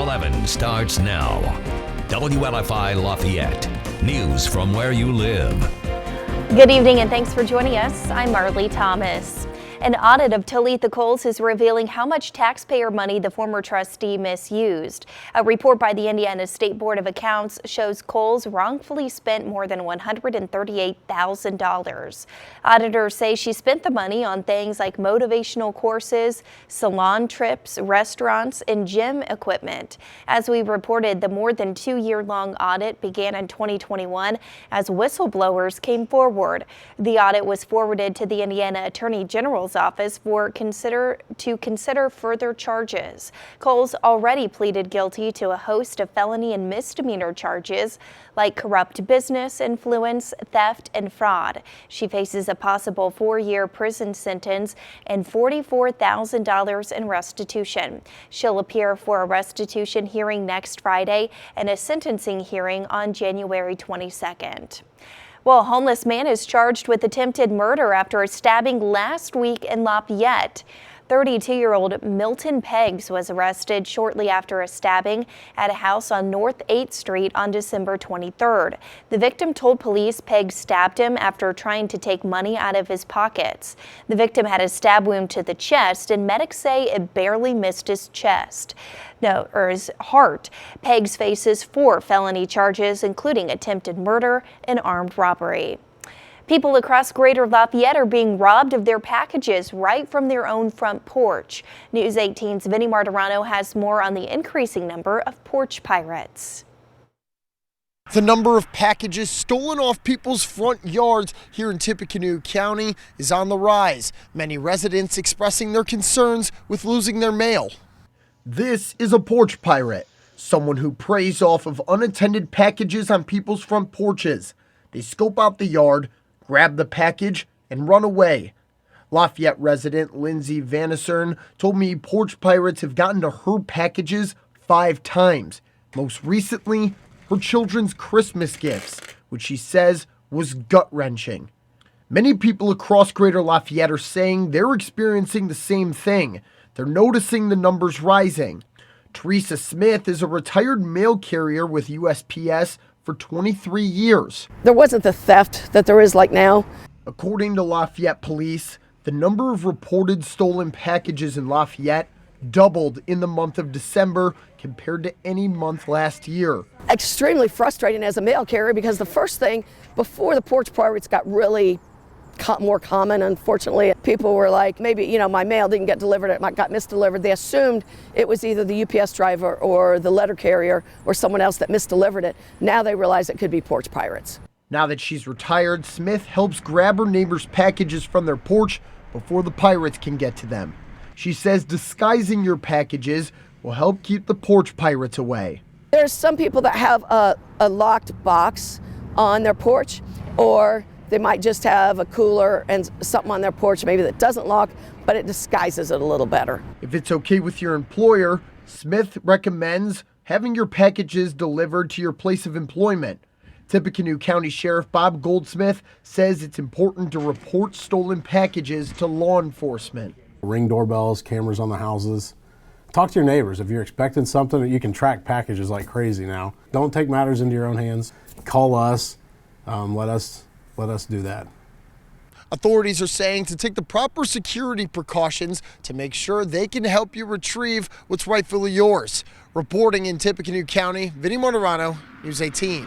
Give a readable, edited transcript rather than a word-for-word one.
11 starts now. WLFI Lafayette. News from where you live. Good evening and thanks for joining us. I'm Marley Thomas. An audit of Talitha Coles is revealing how much taxpayer money the former trustee misused. A report by the Indiana State Board of Accounts shows Coles wrongfully spent more than $138,000. Auditors say she spent the money on things like motivational courses, salon trips, restaurants, and gym equipment. As we reported, the more than 2-year-long audit began in 2021 as whistleblowers came forward. The audit was forwarded to the Indiana Attorney General's office to consider further charges. Coles already pleaded guilty to a host of felony and misdemeanor charges like corrupt business, influence, theft, and fraud. She faces a possible 4-year prison sentence and $44,000 in restitution. She'll appear for a restitution hearing next Friday and a sentencing hearing on January 22nd. Well, a homeless man is charged with attempted murder after a stabbing last week in Lafayette. 32-year-old Milton Peggs was arrested shortly after a stabbing at a house on North 8th Street on December 23rd. The victim told police Peggs stabbed him after trying to take money out of his pockets. The victim had a stab wound to the chest, and medics say it barely missed his his heart. Peggs faces 4 felony charges, including attempted murder and armed robbery. People across Greater Lafayette are being robbed of their packages right from their own front porch. News 18's Vinny Martirano has more on the increasing number of porch pirates. The number of packages stolen off people's front yards here in Tippecanoe County is on the rise. Many residents expressing their concerns with losing their mail. This is a porch pirate, someone who preys off of unattended packages on people's front porches. They scope out the yard, grab the package, and run away. Lafayette resident Lindsay Vanessern told me porch pirates have gotten to her packages 5 times. Most recently, her children's Christmas gifts, which she says was gut-wrenching. Many people across Greater Lafayette are saying they're experiencing the same thing. They're noticing the numbers rising. Teresa Smith is a retired mail carrier with USPS for 23 years. There wasn't the theft that there is like now. According to Lafayette police, the number of reported stolen packages in Lafayette doubled in the month of December compared to any month last year. Extremely frustrating as a mail carrier because the first thing before the porch pirates got really more common, unfortunately, people were like, maybe, my mail didn't get delivered, it got misdelivered. They assumed it was either the UPS driver or the letter carrier or someone else that misdelivered it. Now they realize it could be porch pirates. Now that she's retired, Smith helps grab her neighbors' packages from their porch before the pirates can get to them. She says disguising your packages will help keep the porch pirates away. There's some people that have a locked box on their porch, or they might just have a cooler and something on their porch maybe that doesn't lock, but it disguises it a little better. If it's okay with your employer, Smith recommends having your packages delivered to your place of employment. Tippecanoe County Sheriff Bob Goldsmith says it's important to report stolen packages to law enforcement. Ring doorbells, cameras on the houses. Talk to your neighbors. If you're expecting something, you can track packages like crazy now. Don't take matters into your own hands. Call us. Let us do that. Authorities are saying to take the proper security precautions to make sure they can help you retrieve what's rightfully yours. Reporting in Tippecanoe County, Vinny Martirano, News 18.